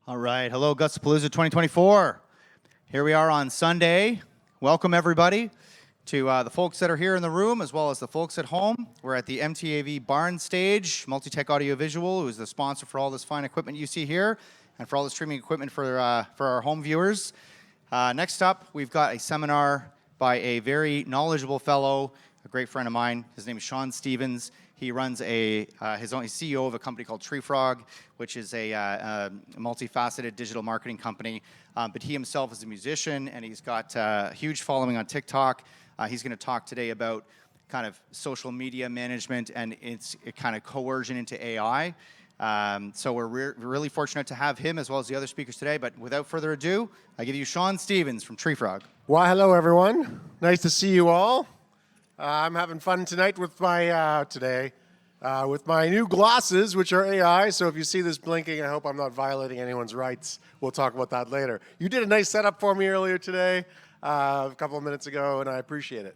All right, hello Gussapolooza 2024. Here we are on Sunday. Welcome everybody to the folks that are here in the room as well as the folks at home. We're at the MTAV Barn Stage, Multi-Tech Audio Visual, who is the sponsor for all this fine equipment you see here and for all the streaming equipment for our home viewers. Next up, we've got a seminar by a very knowledgeable fellow, a great friend of mine. His name is Sean Stevens. He runs he's CEO of a company called TreeFrog, which is a multifaceted digital marketing company. But he himself is a musician, and he's got a huge following on TikTok. He's going to talk today about kind of social media management and its kind of coercion into AI. So we're really fortunate to have him as well as the other speakers today. But without further ado, I give you Sean Stevens from TreeFrog. Well, hello everyone. Nice to see you all. I'm having fun tonight with my with my new glasses, which are AI. So if you see this blinking, I hope I'm not violating anyone's rights. We'll talk about that later. You did a nice setup for me earlier today, a couple of minutes ago, and I appreciate it.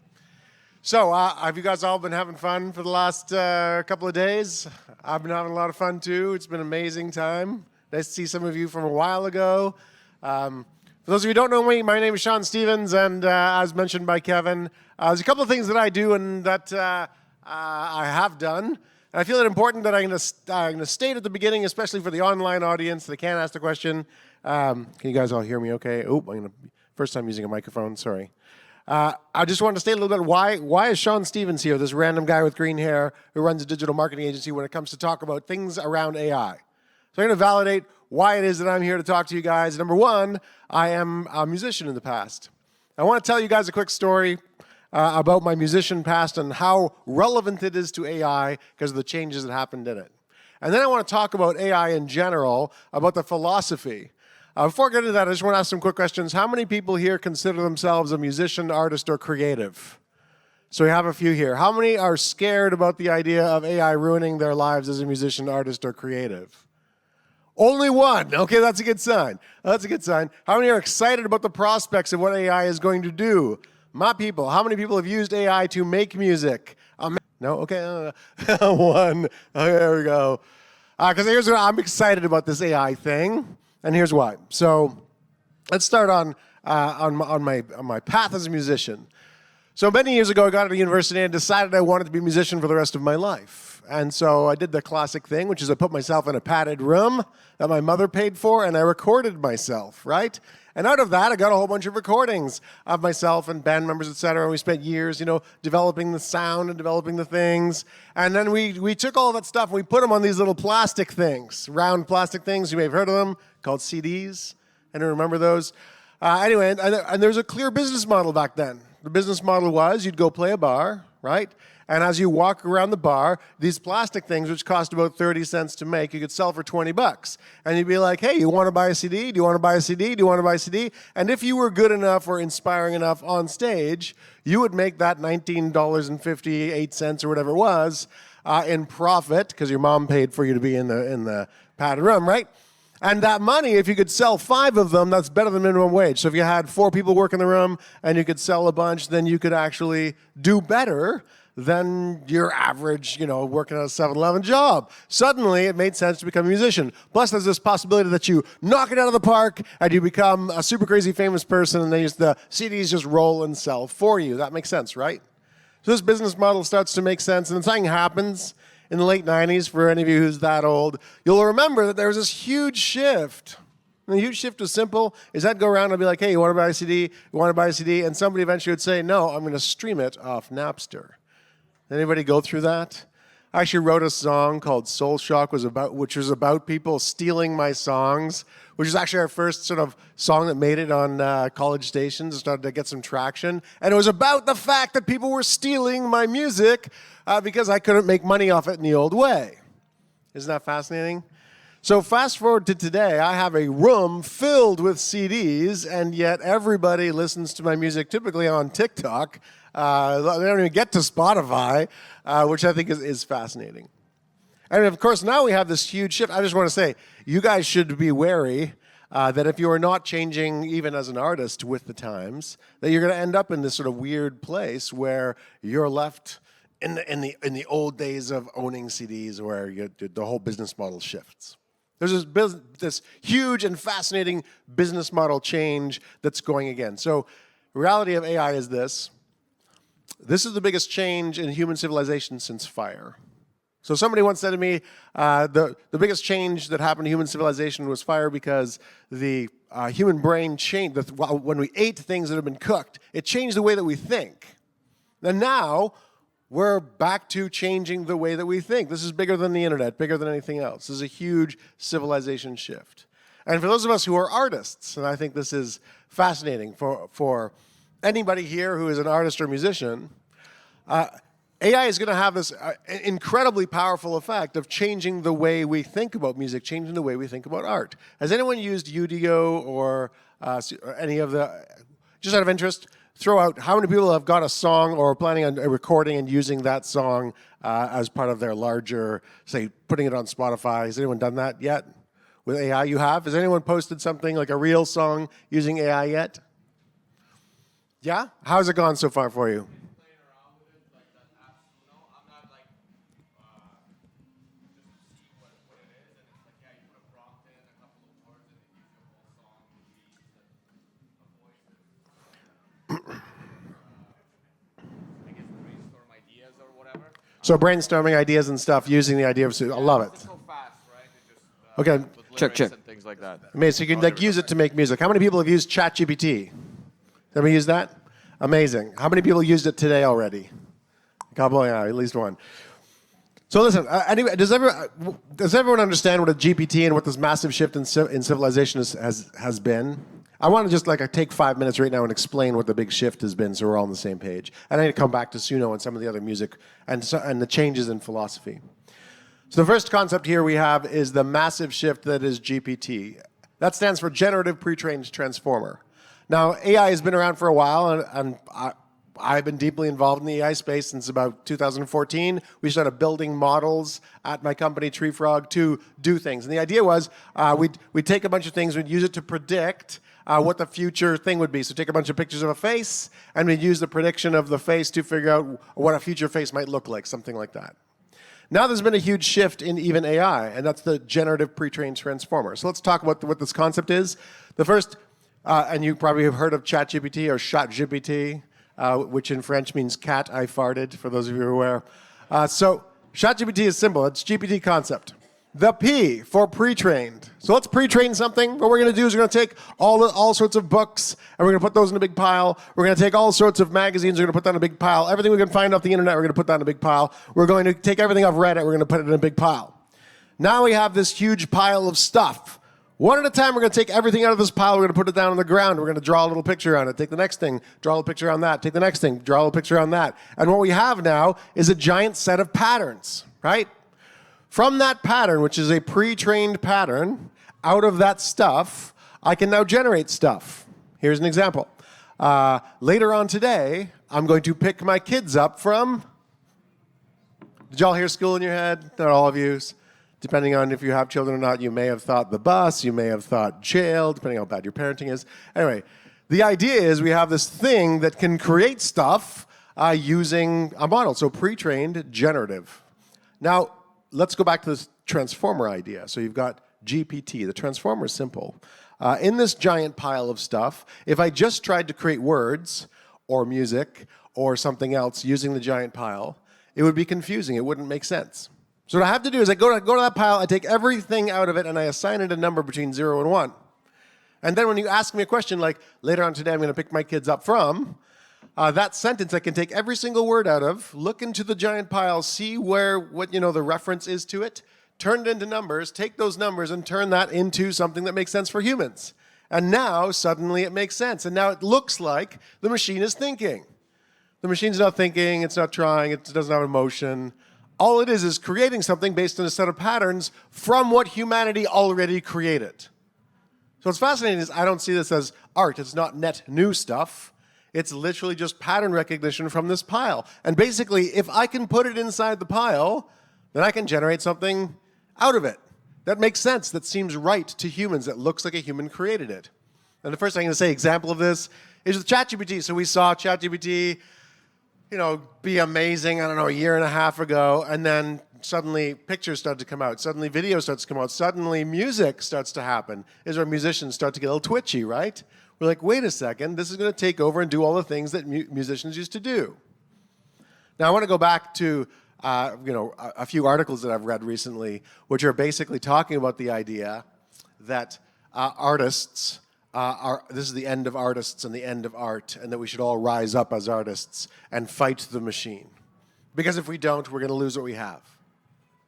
So have you guys all been having fun for the last couple of days? I've been having a lot of fun too. It's been an amazing time. Nice to see some of you from a while ago. For those of you who don't know me, my name is Sean Stevens, and as mentioned by Kevin, there's a couple of things that I do and that I have done. And I feel it important that I'm going to state at the beginning, especially for the online audience that can't ask the question. Can you guys all hear me okay? Oh, first time using a microphone, sorry. I just wanted to state a little bit why is Sean Stevens here, this random guy with green hair who runs a digital marketing agency when it comes to talk about things around AI. So I'm going to validate why it is that I'm here to talk to you guys. Number one, I am a musician in the past. I want to tell you guys a quick story about my musician past and how relevant it is to AI because of the changes that happened in it. And then I want to talk about AI in general, about the philosophy. Before I get into that, I just want to ask some quick questions. How many people here consider themselves a musician, artist, or creative? So we have a few here. How many are scared about the idea of AI ruining their lives as a musician, artist, or creative? Only one. Okay, that's a good sign. That's a good sign. How many are excited about the prospects of what AI is going to do? My people. How many people have used AI to make music? No? Okay. One. Okay, there we go. Because here's what I'm excited about this AI thing, and here's why. So let's start on my path as a musician. So many years ago, I got out of university and decided I wanted to be a musician for the rest of my life. And so I did the classic thing, which is I put myself in a padded room that my mother paid for, and I recorded myself, right? And out of that, I got a whole bunch of recordings of myself and band members, et cetera. And we spent years, developing the sound and developing the things. And then we took all that stuff and we put them on these little plastic things, round plastic things. You may have heard of them, called CDs. Anyone remember those? Anyway, and there's a clear business model back then. The business model was you'd go play a bar, right? And as you walk around the bar, these plastic things, which cost about 30 cents to make, you could sell for 20 bucks. And you'd be like, hey, you want to buy a CD? Do you want to buy a CD? Do you want to buy a CD? And if you were good enough or inspiring enough on stage, you would make that $19.58 or whatever it was in profit, because your mom paid for you to be in the padded room, right? And that money, if you could sell 5 of them, that's better than minimum wage. So if you had 4 people work in the room and you could sell a bunch, then you could actually do better than your average, working at a 7-Eleven job. Suddenly, it made sense to become a musician. Plus, there's this possibility that you knock it out of the park and you become a super crazy famous person and then the CDs just roll and sell for you. That makes sense, right? So this business model starts to make sense, and then something happens in the late 90s, for any of you who's that old. You'll remember that there was this huge shift. And the huge shift was simple. Is I'd go around and be like, hey, you want to buy a CD? You want to buy a CD? And somebody eventually would say, no, I'm going to stream it off Napster. Anybody go through that? I actually wrote a song called Soul Shock, which was about people stealing my songs, which is actually our first sort of song that made it on college stations and started to get some traction. And it was about the fact that people were stealing my music because I couldn't make money off it in the old way. Isn't that fascinating? So fast forward to today, I have a room filled with CDs, and yet everybody listens to my music typically on TikTok. They don't even get to Spotify, which I think is fascinating. And of course, now we have this huge shift. I just want to say, you guys should be wary that if you are not changing, even as an artist, with the times, that you're going to end up in this sort of weird place where you're left in the old days of owning CDs, where the whole business model shifts. There's this huge and fascinating business model change that's going again. So the reality of AI is this. This is the biggest change in human civilization since fire. So somebody once said to me, the biggest change that happened to human civilization was fire because the human brain changed. When we ate things that have been cooked, it changed the way that we think. And now, we're back to changing the way that we think. This is bigger than the internet, bigger than anything else. This is a huge civilization shift. And for those of us who are artists, and I think this is fascinating for anybody here who is an artist or musician, AI is going to have this incredibly powerful effect of changing the way we think about music, changing the way we think about art. Has anyone used Udio or any of the, just out of interest, throw out how many people have got a song or are planning on recording and using that song as part of their larger, say, putting it on Spotify? Has anyone done that yet? With AI you have? Has anyone posted something like a real song using AI yet? Yeah? How's it gone so far for you? So brainstorming ideas and stuff using the idea of, I love it. Okay. Check. And things like that. Amazing. So you can use it to make music. How many people have used ChatGPT? Everybody use that? Amazing. How many people used it today already? A couple, yeah, at least one. So listen, anyway, does everyone understand what a GPT and what this massive shift in civilization has been? I want to just take 5 minutes right now and explain what the big shift has been so we're all on the same page. And I need to come back to Suno and some of the other music and the changes in philosophy. So the first concept here we have is the massive shift that is GPT. That stands for Generative Pre-trained Transformer. Now, AI has been around for a while, and I've been deeply involved in the AI space since about 2014. We started building models at my company, TreeFrog, to do things. And the idea was we'd take a bunch of things, we'd use it to predict what the future thing would be. So take a bunch of pictures of a face, and we'd use the prediction of the face to figure out what a future face might look like, something like that. Now there's been a huge shift in even AI, and that's the Generative Pre-trained Transformer. So let's talk about what this concept is. The first, and you probably have heard of ChatGPT or ChatGPT, which in French means cat I farted, for those of you who are aware. So ChatGPT is simple. It's GPT concept. The P for pre-trained. So let's pre-train something. What we're going to do is we're going to take all sorts of books, and we're going to put those in a big pile. We're going to take all sorts of magazines. We're going to put that in a big pile. Everything we can find off the internet, we're going to put that in a big pile. We're going to take everything off Reddit. We're going to put it in a big pile. Now we have this huge pile of stuff. One at a time, we're going to take everything out of this pile. We're going to put it down on the ground. We're going to draw a little picture on it. Take the next thing, draw a little picture on that. Take the next thing, draw a little picture on that. And what we have now is a giant set of patterns, right? From that pattern, which is a pre-trained pattern, out of that stuff, I can now generate stuff. Here's an example. Later on today, I'm going to pick my kids up from... Did y'all hear school in your head? Not all of you. Depending on if you have children or not, you may have thought the bus, you may have thought jail, depending on how bad your parenting is. Anyway, the idea is we have this thing that can create stuff using a model, so pre-trained generative. Now, let's go back to this transformer idea. So you've got GPT. The transformer is simple. In this giant pile of stuff, if I just tried to create words or music or something else using the giant pile, it would be confusing. It wouldn't make sense. So what I have to do is I go to that pile, I take everything out of it, and I assign it a number between 0 and 1. And then when you ask me a question like, later on today I'm going to pick my kids up from, that sentence I can take every single word out of, look into the giant pile, see what the reference is to it, turn it into numbers, take those numbers and turn that into something that makes sense for humans. And now, suddenly it makes sense. And now it looks like the machine is thinking. The machine's not thinking, it's not trying, it doesn't have emotion. All it is creating something based on a set of patterns from what humanity already created. So what's fascinating is I don't see this as art. It's not net new stuff. It's literally just pattern recognition from this pile. And basically, if I can put it inside the pile, then I can generate something out of it that makes sense, that seems right to humans, that looks like a human created it. And the first thing I'm going to say, example of this, is with ChatGPT. So we saw ChatGPT be amazing, I don't know, a year and a half ago, and then suddenly pictures start to come out, suddenly video starts to come out, suddenly music starts to happen, is where musicians start to get a little twitchy, right? We're like, wait a second, this is going to take over and do all the things that musicians used to do. Now, I want to go back to a few articles that I've read recently, which are basically talking about the idea that artists this is the end of artists and the end of art, and that we should all rise up as artists and fight the machine. Because if we don't, we're going to lose what we have.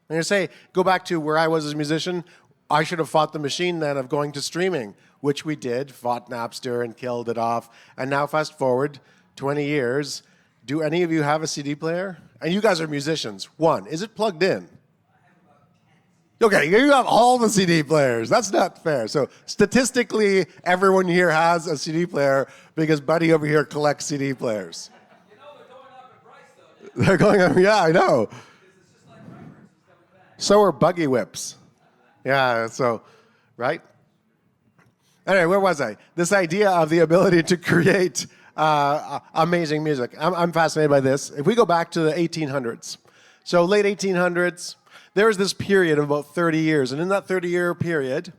I'm going to say, go back to where I was as a musician. I should have fought the machine then of going to streaming, which we did, fought Napster and killed it off. And now fast forward 20 years, do any of you have a CD player? And you guys are musicians. One, is it plugged in? Okay, you have all the CD players. That's not fair. So statistically, everyone here has a CD player because Buddy over here collects CD players. You know, they're going up in price, though. They're going up, yeah, I know. So are buggy whips. Yeah, so, right? Anyway, where was I? This idea of the ability to create amazing music. I'm fascinated by this. If we go back to the 1800s, so late 1800s, there was this period of about 30 years. And in that 30-year period,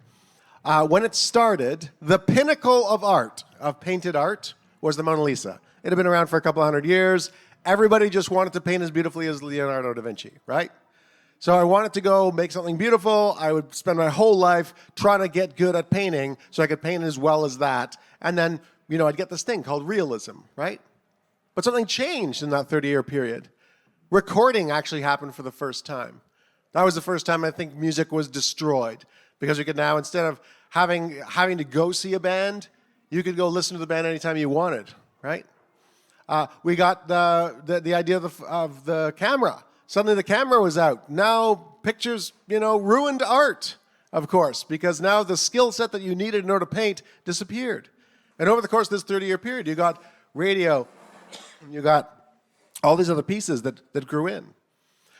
when it started, the pinnacle of art, of painted art, was the Mona Lisa. It had been around for a couple hundred years. Everybody just wanted to paint as beautifully as Leonardo da Vinci, right? So I wanted to go make something beautiful. I would spend my whole life trying to get good at painting so I could paint as well as that. And then, I'd get this thing called realism, right? But something changed in that 30-year period. Recording actually happened for the first time. That was the first time I think music was destroyed, because you could now, instead of having to go see a band, you could go listen to the band anytime you wanted, right? We got the idea of the camera. Suddenly the camera was out. Now pictures, ruined art, of course, because now the skill set that you needed in order to paint disappeared. And over the course of this 30-year period, you got radio, you got all these other pieces that grew in.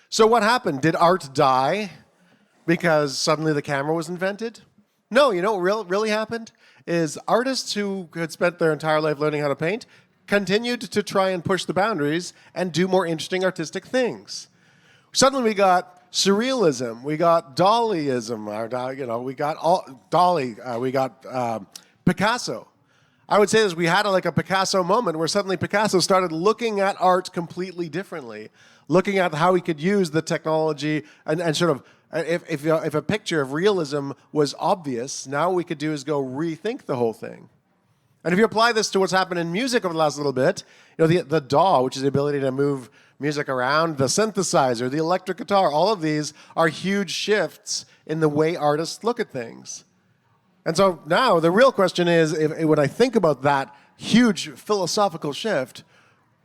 So what happened? Did art die because suddenly the camera was invented? No, what really happened is artists who had spent their entire life learning how to paint continued to try and push the boundaries and do more interesting artistic things. Suddenly we got surrealism, we got Daliism, we got Dali, we got Picasso. I would say this, we had a Picasso moment where suddenly Picasso started looking at art completely differently, looking at how he could use the technology and sort of, if a picture of realism was obvious, now what we could do is go rethink the whole thing. And if you apply this to what's happened in music over the last little bit, the DAW, which is the ability to move music around, the synthesizer, the electric guitar, all of these are huge shifts in the way artists look at things. And so now the real question is, when I think about that huge philosophical shift,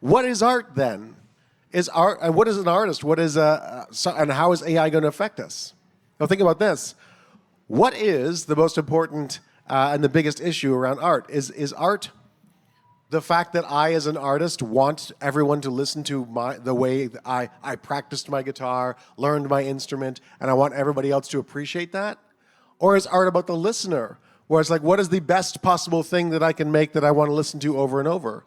what is art then? Is art, and what is an artist? What is and how is AI going to affect us? Now think about this. What is the most important and the biggest issue around art? Is art the fact that I, as an artist, want everyone to listen to the way that I practiced my guitar, learned my instrument, and I want everybody else to appreciate that? Or is art about the listener, where it's like, what is the best possible thing that I can make that I want to listen to over and over?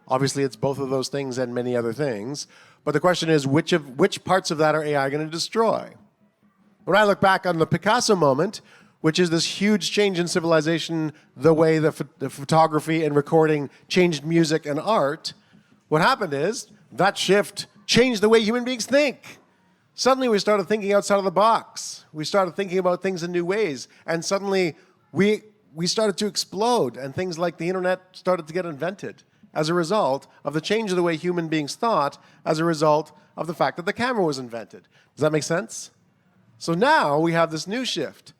Obviously, it's both of those things and many other things. But the question is, which parts of that are AI going to destroy? When I look back on the Picasso moment, which is this huge change in civilization, the way the photography and recording changed music and art, what happened is that shift changed the way human beings think. Suddenly we started thinking outside of the box. We started thinking about things in new ways. And suddenly we started to explode, and things like the internet started to get invented as a result of the change of the way human beings thought, as a result of the fact that the camera was invented. Does that make sense? So now we have this new shift.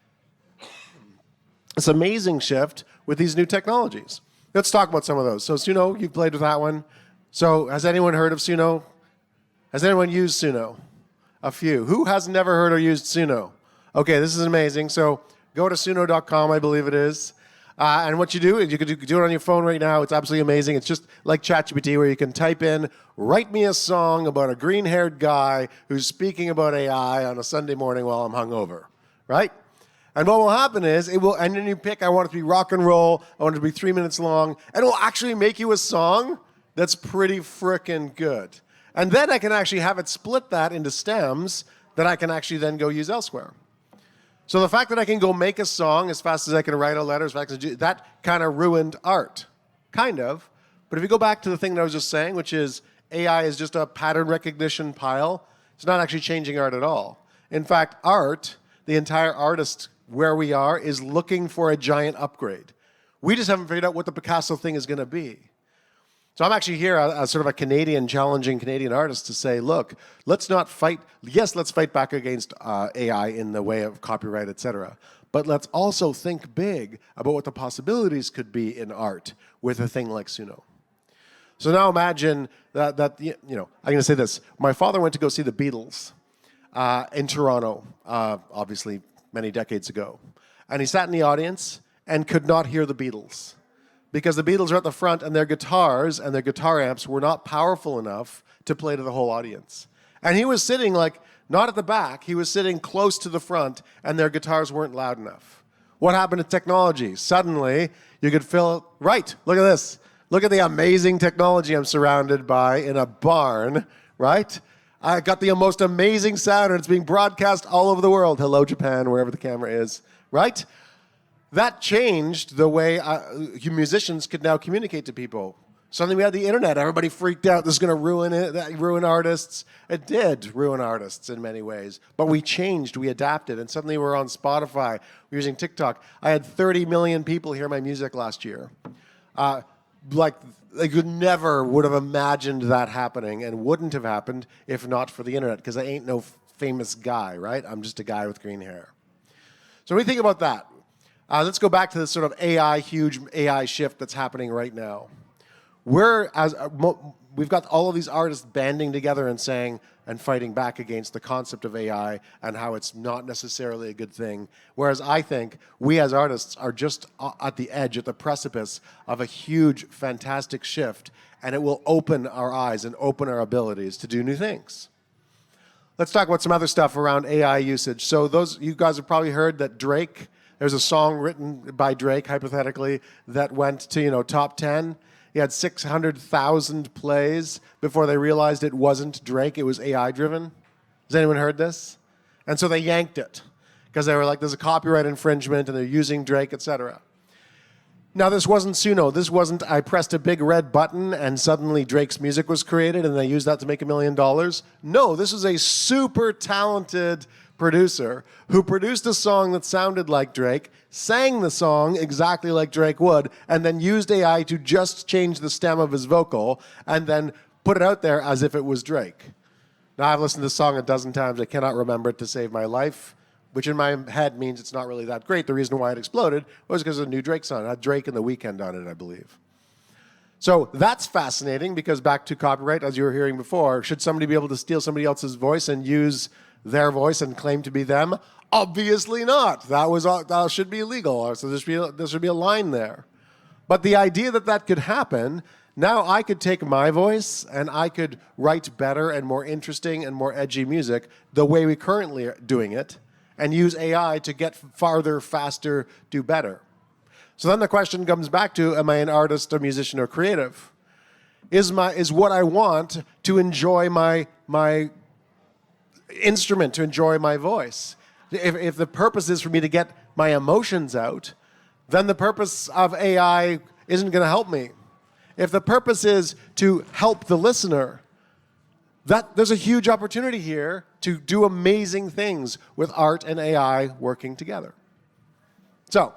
This amazing shift with these new technologies. Let's talk about some of those. So Suno, you've played with that one. So has anyone heard of Suno? Has anyone used Suno? A few. Who has never heard or used Suno? Okay, this is amazing. So go to suno.com, I believe it is. And what you do is you can do it on your phone right now. It's absolutely amazing. It's just like ChatGPT, where you can type in, write me a song about a green-haired guy who's speaking about AI on a Sunday morning while I'm hungover, right? And what will happen is, and then you pick, I want it to be rock and roll, I want it to be 3 minutes long, and it will actually make you a song that's pretty frickin' good. And then I can actually have it split that into stems that I can actually then go use elsewhere. So the fact that I can go make a song as fast as I can write a letter, as fast as I do, that kind of ruined art. Kind of. But if you go back to the thing that I was just saying, which is AI is just a pattern recognition pile, it's not actually changing art at all. In fact, art, the entire artist where we are, is looking for a giant upgrade. We just haven't figured out what the Picasso thing is going to be. So I'm actually here as sort of a Canadian, challenging Canadian artist to say, look, let's not fight. Yes, let's fight back against AI in the way of copyright, et cetera. But let's also think big about what the possibilities could be in art with a thing like Suno. So now imagine that I'm going to say this. My father went to go see the Beatles in Toronto, obviously many decades ago. And he sat in the audience and could not hear the Beatles, because the Beatles are at the front and their guitars and their guitar amps were not powerful enough to play to the whole audience. And he was sitting not at the back, he was sitting close to the front and their guitars weren't loud enough. What happened to technology? Suddenly, you could look at this. Look at the amazing technology I'm surrounded by in a barn, right? I got the most amazing sound and it's being broadcast all over the world. Hello, Japan, wherever the camera is, right? That changed the way musicians could now communicate to people. Suddenly we had the internet. Everybody freaked out. This is going to ruin artists. It did ruin artists in many ways. But we changed. We adapted. And suddenly we're on Spotify. We're using TikTok. I had 30 million people hear my music last year. They could never would have imagined that happening, and wouldn't have happened if not for the internet, because I ain't no famous guy, right? I'm just a guy with green hair. So when we think about that, let's go back to this sort of huge AI shift that's happening right now. We've got all of these artists banding together and saying and fighting back against the concept of AI and how it's not necessarily a good thing. Whereas I think we as artists are just at the edge, at the precipice of a huge, fantastic shift, and it will open our eyes and open our abilities to do new things. Let's talk about some other stuff around AI usage. So you guys have probably heard that there's a song written by Drake, hypothetically, that went to top 10. He had 600,000 plays before they realized it wasn't Drake, it was AI driven. Has anyone heard this? And so they yanked it because they were like, there's a copyright infringement and they're using Drake, etc. Now, this wasn't Suno. This wasn't, I pressed a big red button and suddenly Drake's music was created and they used that to make $1 million. No, this was a super talented producer who produced a song that sounded like Drake, sang the song exactly like Drake would, and then used AI to just change the stem of his vocal and then put it out there as if it was Drake. Now, I've listened to this song a dozen times. I cannot remember it to save my life, which in my head means it's not really that great. The reason why it exploded was because of a new Drake song. It had Drake and The Weeknd on it, I believe. So that's fascinating because back to copyright, as you were hearing before, should somebody be able to steal somebody else's voice and use their voice and claim to be them? Obviously not. That should be illegal. So there should be a line there. But the idea that could happen, now I could take my voice and I could write better and more interesting and more edgy music the way we currently are doing it and use AI to get farther, faster, do better. So then the question comes back to, am I an artist, a musician, or creative? Is what I want to enjoy my instrument, to enjoy my voice? If the purpose is for me to get my emotions out, then the purpose of AI isn't going to help me. If the purpose is to help the listener, there's a huge opportunity here to do amazing things with art and AI working together. So,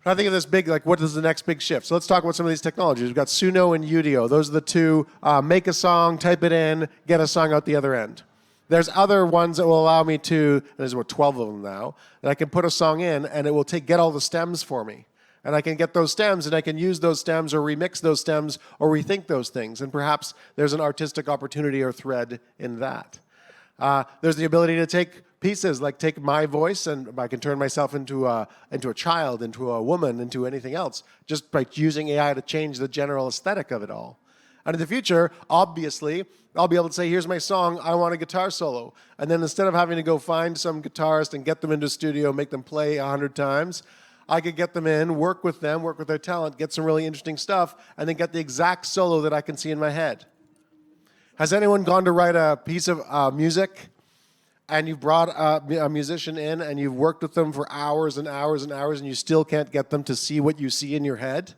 I think of this big, what is the next big shift? So let's talk about some of these technologies. We've got Suno and Udio. Those are the two. Make a song, type it in, get a song out the other end. There's other ones that will allow me to, there's 12 of them now, that I can put a song in and it will get all the stems for me. And I can get those stems and I can use those stems or remix those stems or rethink those things. And perhaps there's an artistic opportunity or thread in that. There's the ability to take pieces, take my voice and I can turn myself into a child, into a woman, into anything else, just by using AI to change the general aesthetic of it all. And in the future, obviously, I'll be able to say, here's my song, I want a guitar solo. And then instead of having to go find some guitarist and get them into a studio, make them play 100 times, I could get them in, work with them, work with their talent, get some really interesting stuff, and then get the exact solo that I can see in my head. Has anyone gone to write a piece of music and you've brought a musician in and you've worked with them for hours and hours and hours and you still can't get them to see what you see in your head?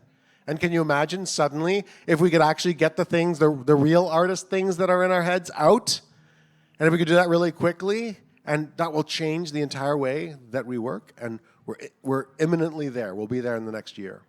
And can you imagine suddenly if we could actually get the things, the real artist things that are in our heads out? And if we could do that really quickly, and that will change the entire way that we work, and we're imminently there. We'll be there in the next year.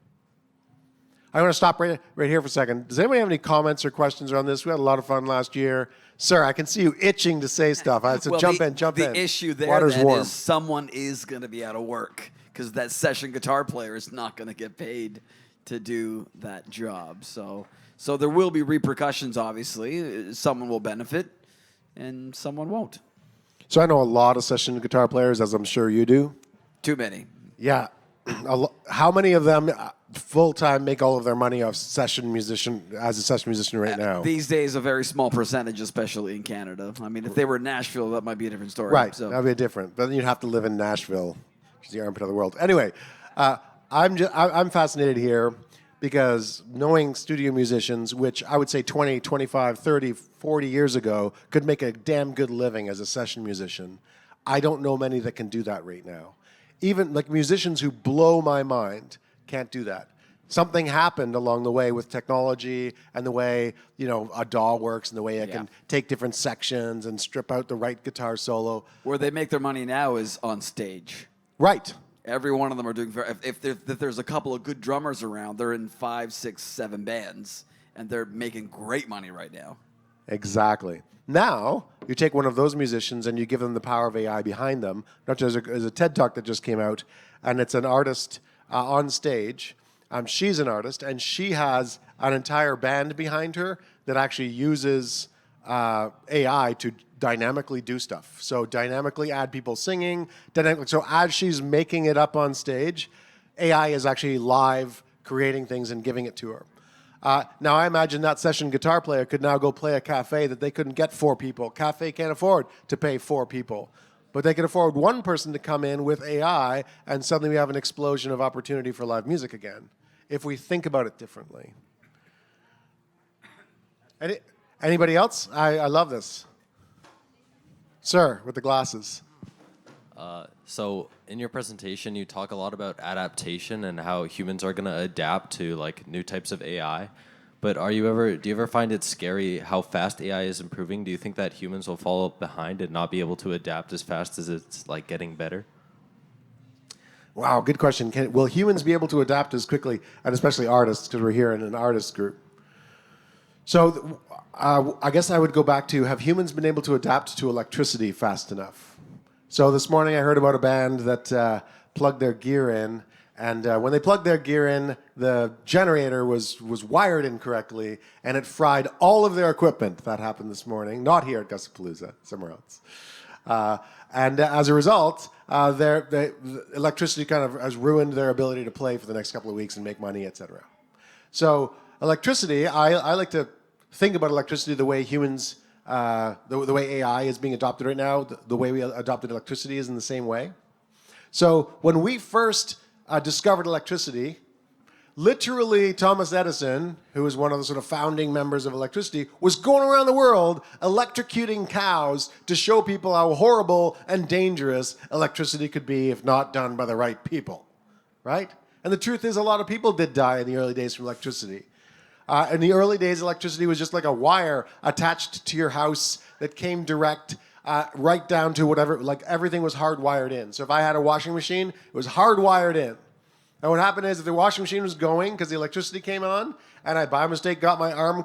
I want to stop right here for a second. Does anybody have any comments or questions around this? We had a lot of fun last year. Sir, I can see you itching to say stuff. So jump in. The issue there Water's then warm. is someone is going to be out of work because that session guitar player is not going to get paid to do that job. So there will be repercussions, obviously. Someone will benefit and someone won't. So I know a lot of session guitar players, as I'm sure you do. Too many. Yeah. How many of them full-time make all of their money off as a session musician right now? These days, a very small percentage, especially in Canada. I mean, if they were in Nashville, that might be a different story. Right, So. that would be different. But then you'd have to live in Nashville, which is the armpit of the world. Anyway, I'm fascinated here because knowing studio musicians, which I would say 20, 25, 30, 40 years ago, could make a damn good living as a session musician. I don't know many that can do that right now. Even like musicians who blow my mind can't do that. Something happened along the way with technology and the way, a DAW works and the way I can take different sections and strip out the right guitar solo. Where they make their money now is on stage. Right. Every one of them are doing. If there's a couple of good drummers around, they're in 5, 6, 7 bands, and they're making great money right now. Exactly. Now, you take one of those musicians and you give them the power of AI behind them. There's a TED Talk that just came out, and it's an artist on stage. She's an artist, and she has an entire band behind her that actually uses AI to dynamically do stuff. So dynamically add people singing. So as she's making it up on stage, AI is actually live creating things and giving it to her. Now, I imagine that session guitar player could now go play a cafe that they couldn't get 4 people. Cafe can't afford to pay 4 people. But they can afford one person to come in with AI, and suddenly we have an explosion of opportunity for live music again, if we think about it differently. Anybody else? I love this. Sir, with the glasses. So in your presentation, you talk a lot about adaptation and how humans are going to adapt to like new types of AI. But do you ever find it scary how fast AI is improving? Do you think that humans will fall behind and not be able to adapt as fast as it's like getting better? Wow, good question. Will humans be able to adapt as quickly, and especially artists, because we're here in an artist group? So I guess I would go back to, have humans been able to adapt to electricity fast enough? So this morning I heard about a band that plugged their gear in, and when they plugged their gear in, the generator was wired incorrectly, and it fried all of their equipment. That happened this morning, not here at Gussapolooza, somewhere else. And as a result, the electricity kind of has ruined their ability to play for the next couple of weeks and make money, etc. So electricity, I like to think about electricity the way humans, the way AI is being adopted right now, the way we adopted electricity is in the same way. So when we first discovered electricity, literally Thomas Edison, who was one of the sort of founding members of electricity, was going around the world electrocuting cows to show people how horrible and dangerous electricity could be if not done by the right people, right? And the truth is a lot of people did die in the early days from electricity. In the early days, electricity was just like a wire attached to your house that came direct right down to whatever, like everything was hardwired in. So if I had a washing machine, it was hardwired in. And what happened is if the washing machine was going because the electricity came on and I by mistake got my arm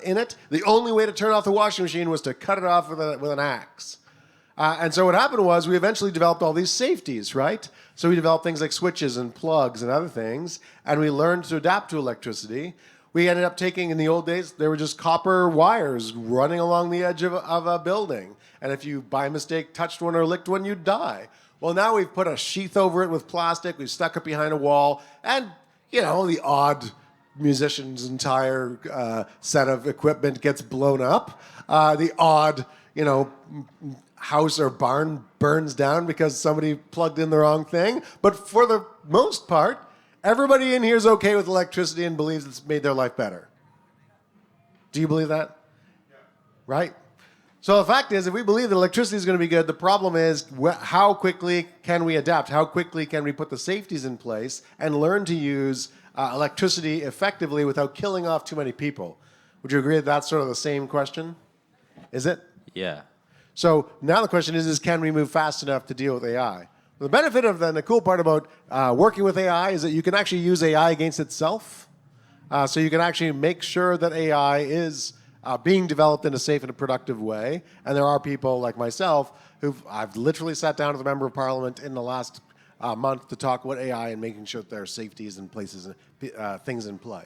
in it, the only way to turn off the washing machine was to cut it off with an axe. And so what happened was we eventually developed all these safeties, right? So we developed things like switches and plugs and other things, and we learned to adapt to electricity. We ended up taking, in the old days, there were just copper wires running along the edge of a building. And if you, by mistake, touched one or licked one, you'd die. Well, now we've put a sheath over it with plastic. We've stuck it behind a wall. And, the odd musician's entire set of equipment gets blown up. The odd, house or barn burns down because somebody plugged in the wrong thing. But for the most part, everybody in here is okay with electricity and believes it's made their life better. Do you believe that? Yeah. Right? So the fact is, if we believe that electricity is going to be good, the problem is how quickly can we adapt? How quickly can we put the safeties in place and learn to use electricity effectively without killing off too many people? Would you agree that that's sort of the same question? Is it? Yeah. So now the question is can we move fast enough to deal with AI? The benefit of the cool part about working with AI is that you can actually use AI against itself. So you can actually make sure that AI is being developed in a safe and a productive way. And there are people like myself I've literally sat down with a member of parliament in the last month to talk about AI and making sure that there are safeties and places, things in play.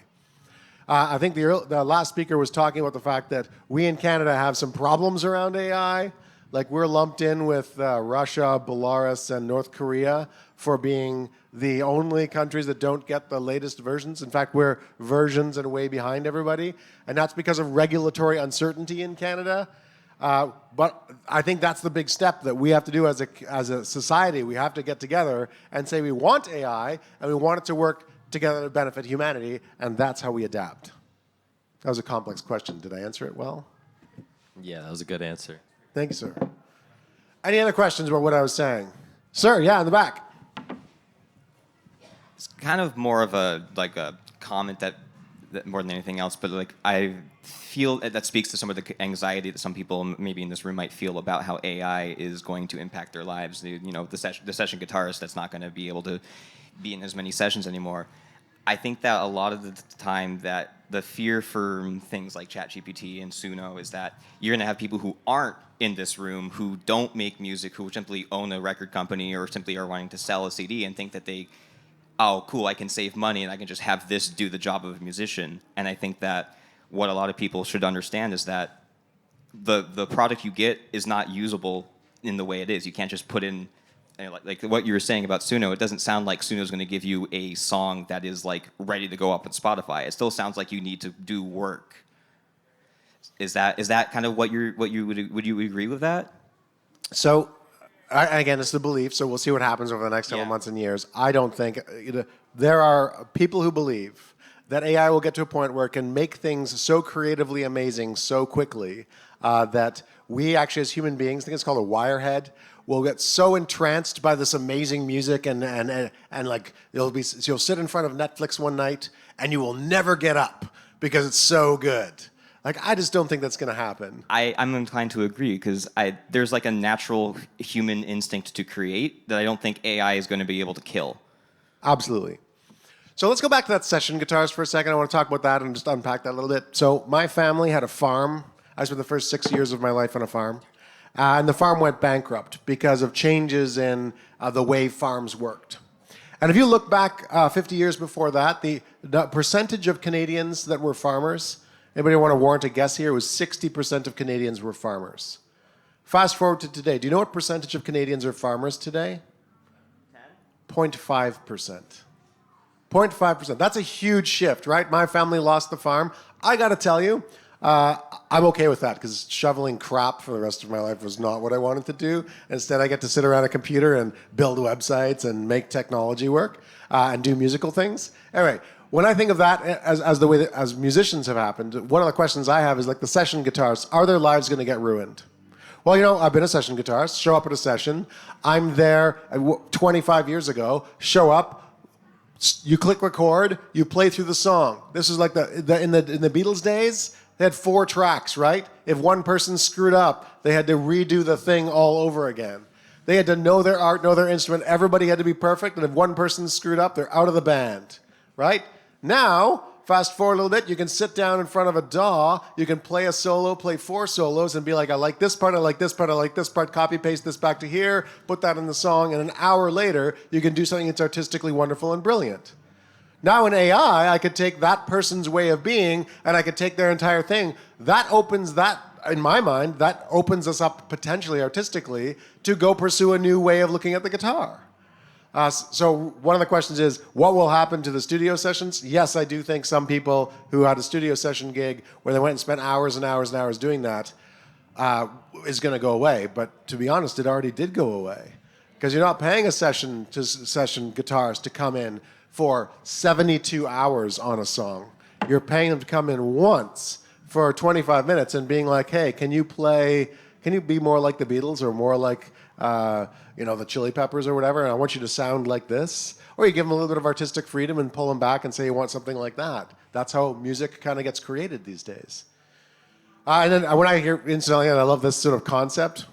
I think the last speaker was talking about the fact that we in Canada have some problems around AI. Like we're lumped in with Russia, Belarus, and North Korea for being the only countries that don't get the latest versions. In fact, we're versions and way behind everybody. And that's because of regulatory uncertainty in Canada. But I think that's the big step that we have to do as a society. We have to get together and say we want AI and we want it to work together to benefit humanity, and that's how we adapt. That was a complex question. Did I answer it well? Yeah, that was a good answer. Thank you, sir. Any other questions about what I was saying? Sir, yeah, in the back. It's kind of more of a comment that more than anything else, but like I feel that speaks to some of the anxiety that some people maybe in this room might feel about how AI is going to impact their lives. The session guitarist that's not going to be able to be in as many sessions anymore. I think that a lot of the time that the fear for things like ChatGPT and Suno is that you're going to have people who aren't in this room, who don't make music, who simply own a record company or simply are wanting to sell a CD and think that oh, cool, I can save money and I can just have this do the job of a musician. And I think that what a lot of people should understand is that the product you get is not usable in the way it is. You can't just put in, like what you were saying about Suno, it doesn't sound like Suno's going to give you a song that is like ready to go up on Spotify. It still sounds like you need to do work. Is that kind of would you agree with that? So, again, it's the belief, so we'll see what happens over the next couple months and years. I don't think, there are people who believe that AI will get to a point where it can make things so creatively amazing so quickly that we actually as human beings, I think it's called a wirehead, will get so entranced by this amazing music and like you'll sit in front of Netflix one night and you will never get up because it's so good. Like, I just don't think that's going to happen. I'm inclined to agree because there's like a natural human instinct to create that I don't think AI is going to be able to kill. Absolutely. So let's go back to that session guitars for a second. I want to talk about that and just unpack that a little bit. So my family had a farm. I spent the first 6 years of my life on a farm. And the farm went bankrupt because of changes in the way farms worked. And if you look back 50 years before that, the percentage of Canadians that were farmers, anybody want to warrant a guess here? It was 60% of Canadians were farmers. Fast forward to today. Do you know what percentage of Canadians are farmers today? 0.5%. 0.5%. That's a huge shift, right? My family lost the farm. I got to tell you, I'm okay with that because shoveling crap for the rest of my life was not what I wanted to do. Instead, I get to sit around a computer and build websites and make technology work and do musical things. Anyway, when I think of that as the way that as musicians have happened, one of the questions I have is like the session guitarists, are their lives going to get ruined? Well, I've been a session guitarist, show up at a session. I'm there 25 years ago, show up, you click record, you play through the song. This is like in the Beatles days, they had 4 tracks, right? If one person screwed up, they had to redo the thing all over again. They had to know their art, know their instrument. Everybody had to be perfect, and if one person screwed up, they're out of the band, right? Now, fast forward a little bit, you can sit down in front of a DAW, you can play a solo, play 4 solos, and be like, I like this part, I like this part, I like this part, copy, paste this back to here, put that in the song, and an hour later, you can do something that's artistically wonderful and brilliant. Now in AI, I could take that person's way of being, and I could take their entire thing. That opens that, in my mind, that opens us up potentially artistically to go pursue a new way of looking at the guitar. So one of the questions is, what will happen to the studio sessions? Yes, I do think some people who had a studio session gig where they went and spent hours and hours and hours doing that is going to go away. But to be honest, it already did go away. Because you're not paying a session guitarist to come in for 72 hours on a song. You're paying them to come in once for 25 minutes and being like, hey, can you play can you be more like the Beatles or more like, the Chili Peppers or whatever? And I want you to sound like this. Or you give them a little bit of artistic freedom and pull them back and say you want something like that. That's how music kind of gets created these days. And then when I hear, incidentally, and I love this sort of concept,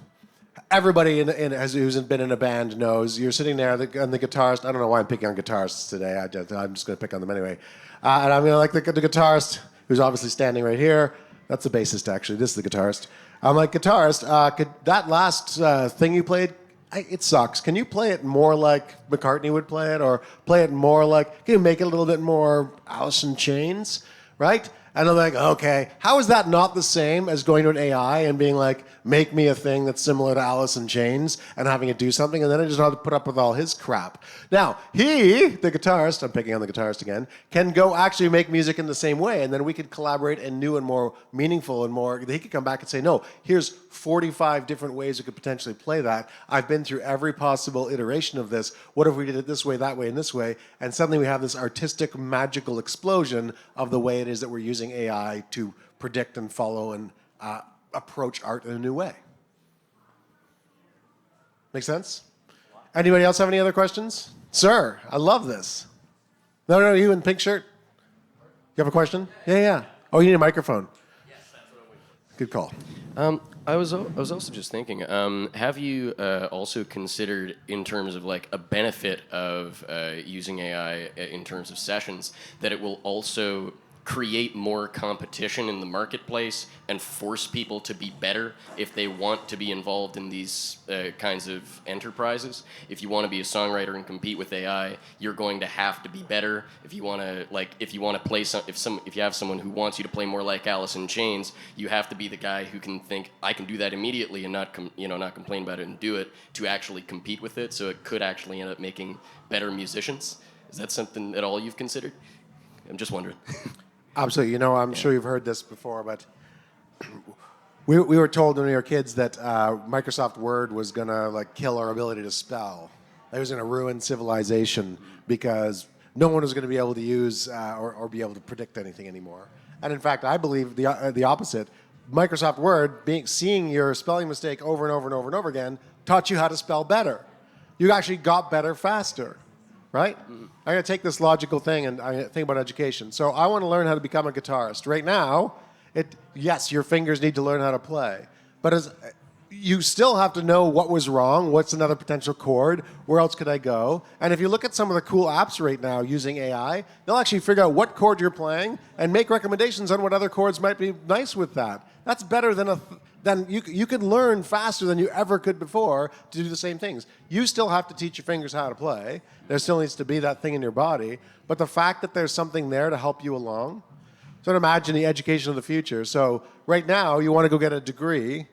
everybody who's been in a band knows you're sitting there, and the guitarist, I don't know why I'm picking on guitarists today, I'm just going to pick on them anyway. And I'm going to like the guitarist, who's obviously standing right here. That's the bassist, actually. This is the guitarist. I'm like, guitarist, could that last thing you played, it sucks. Can you play it more like McCartney would play it? Or play it more like, can you make it a little bit more Alice in Chains, right? And I'm like, okay, how is that not the same as going to an AI and being like, make me a thing that's similar to Alice in Chains and having it do something, and then I just have to put up with all his crap. Now, he, the guitarist, I'm picking on the guitarist again, can go actually make music in the same way, and then we could collaborate in new and more meaningful and more, he could come back and say, no, here's 45 different ways we could potentially play that. I've been through every possible iteration of this. What if we did it this way, that way, and this way? And suddenly we have this artistic, magical explosion of the way it is that we're using AI to predict and follow and approach art in a new way. Make sense? Anybody else have any other questions? Sir, I love this. No, you in pink shirt? You have a question? Yeah. Oh, you need a microphone. Yes, that's what I'm waiting for. Good call. I was also just thinking, have you also considered in terms of like a benefit of using AI in terms of sessions that it will also create more competition in the marketplace and force people to be better if they want to be involved in these kinds of enterprises? If you want to be a songwriter and compete with AI, you're going to have to be better. If you want to play if you have someone who wants you to play more like Alice in Chains, you have to be the guy who can think, I can do that immediately and not complain about it and do it, to actually compete with it. So it could actually end up making better musicians. Is that something at all you've considered? I'm just wondering. Absolutely. I'm sure you've heard this before, but we were told when we were kids that Microsoft Word was going to kill our ability to spell. It was going to ruin civilization because no one was going to be able to use or be able to predict anything anymore. And in fact, I believe the opposite. Microsoft Word, seeing your spelling mistake over and over and over and over again, taught you how to spell better. You actually got better faster. Right? I'm going to take this logical thing and I think about education. So I want to learn how to become a guitarist. Right now, yes, your fingers need to learn how to play. But you still have to know what was wrong, what's another potential chord, where else could I go? And if you look at some of the cool apps right now using AI, they'll actually figure out what chord you're playing and make recommendations on what other chords might be nice with that. That's better than you could learn faster than you ever could before to do the same things. You still have to teach your fingers how to play. There still needs to be that thing in your body. But the fact that there's something there to help you along, so imagine the education of the future. So right now, you want to go get a degree.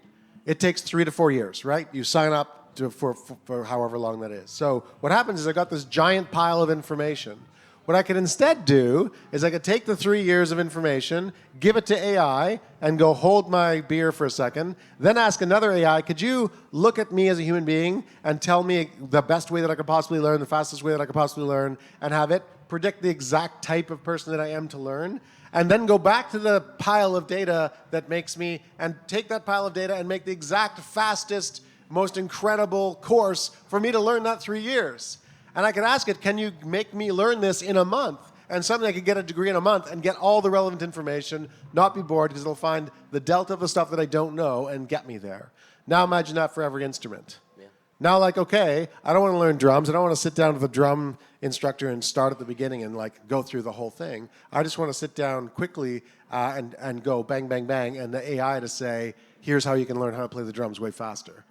It takes 3 to 4 years, right? You sign up for however long that is. So what happens is I got this giant pile of information. What I could instead do is I could take the 3 years of information, give it to AI, and go hold my beer for a second, then ask another AI, could you look at me as a human being and tell me the best way that I could possibly learn, the fastest way that I could possibly learn, and have it predict the exact type of person that I am to learn, and then go back to the pile of data that makes me, and take that pile of data and make the exact fastest, most incredible course for me to learn that 3 years. And I could ask it, can you make me learn this in a month? And suddenly I could get a degree in a month and get all the relevant information, not be bored, because it'll find the delta of the stuff that I don't know and get me there. Now imagine that for every instrument. Yeah. Now okay, I don't want to learn drums. I don't want to sit down with a drum instructor and start at the beginning and go through the whole thing. I just want to sit down quickly and go bang, bang, bang, and the AI to say, here's how you can learn how to play the drums way faster.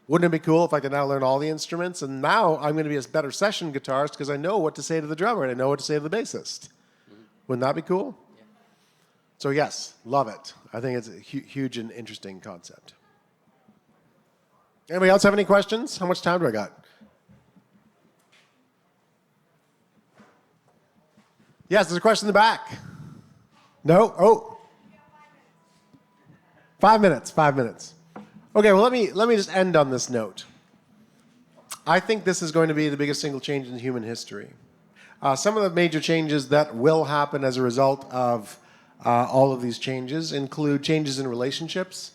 Wouldn't it be cool if I could now learn all the instruments? And now I'm going to be a better session guitarist because I know what to say to the drummer and I know what to say to the bassist. Wouldn't that be cool? Yeah. So yes, love it. I think it's a huge and interesting concept. Anybody else have any questions? How much time do I got? Yes, there's a question in the back. No? Oh. 5 minutes. 5 minutes. Okay, well, let me just end on this note. I think this is going to be the biggest single change in human history. Some of the major changes that will happen as a result of all of these changes include changes in relationships.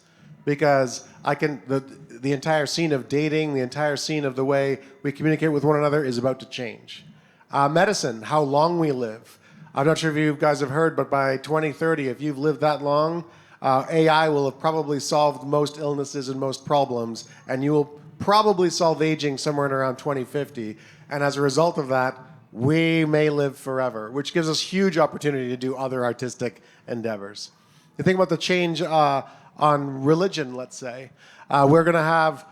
because the entire scene of dating, the entire scene of the way we communicate with one another is about to change. Medicine, how long we live. I'm not sure if you guys have heard, but by 2030, if you've lived that long, AI will have probably solved most illnesses and most problems, and you will probably solve aging somewhere in around 2050. And as a result of that, we may live forever, which gives us huge opportunity to do other artistic endeavors. You think about the change on religion, let's say. We're going to have,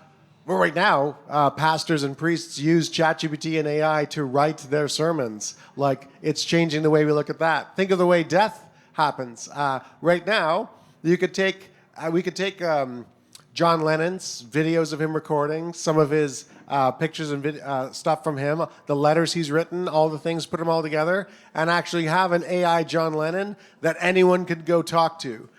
well, right now, pastors and priests use ChatGPT and AI to write their sermons. Like, it's changing the way we look at that. Think of the way death happens. Right now, we could take John Lennon's videos of him recording, some of his pictures and stuff from him, the letters he's written, all the things, put them all together, and actually have an AI John Lennon that anyone could go talk to.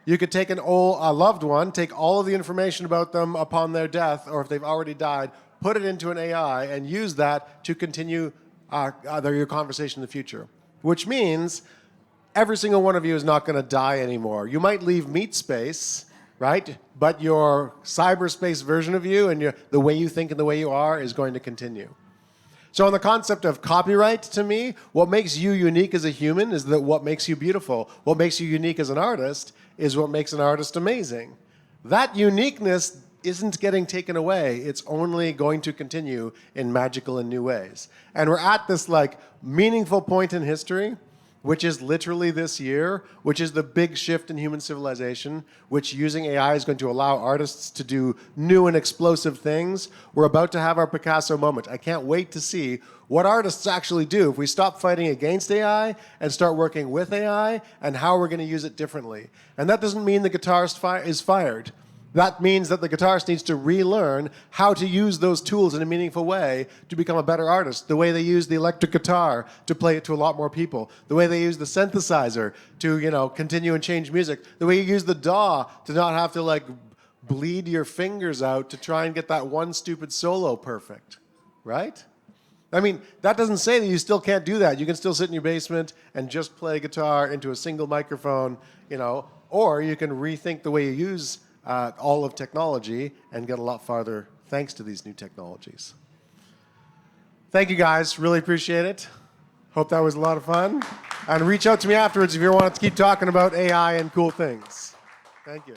You could take a loved one, take all of the information about them upon their death, or if they've already died, put it into an AI, and use that to continue your conversation in the future. Which means every single one of you is not going to die anymore. You might leave meat space, right? But your cyberspace version of you and the way you think and the way you are is going to continue. So on the concept of copyright, to me, what makes you unique as a human is that what makes you beautiful. What makes you unique as an artist is what makes an artist amazing. That uniqueness isn't getting taken away. It's only going to continue in magical and new ways. And we're at this meaningful point in history, which is literally this year, which is the big shift in human civilization, which using AI is going to allow artists to do new and explosive things. We're about to have our Picasso moment. I can't wait to see what artists actually do if we stop fighting against AI and start working with AI, and how we're going to use it differently. And that doesn't mean the guitarist is fired. That means that the guitarist needs to relearn how to use those tools in a meaningful way to become a better artist. The way they use the electric guitar to play it to a lot more people. The way they use the synthesizer to, continue and change music. The way you use the DAW to not have to bleed your fingers out to try and get that one stupid solo perfect, right? I mean, that doesn't say that you still can't do that. You can still sit in your basement and just play guitar into a single microphone, or you can rethink the way you use all of technology and get a lot farther thanks to these new technologies. Thank you guys, really appreciate it. Hope that was a lot of fun. And reach out to me afterwards if you want to keep talking about AI and cool things. Thank you.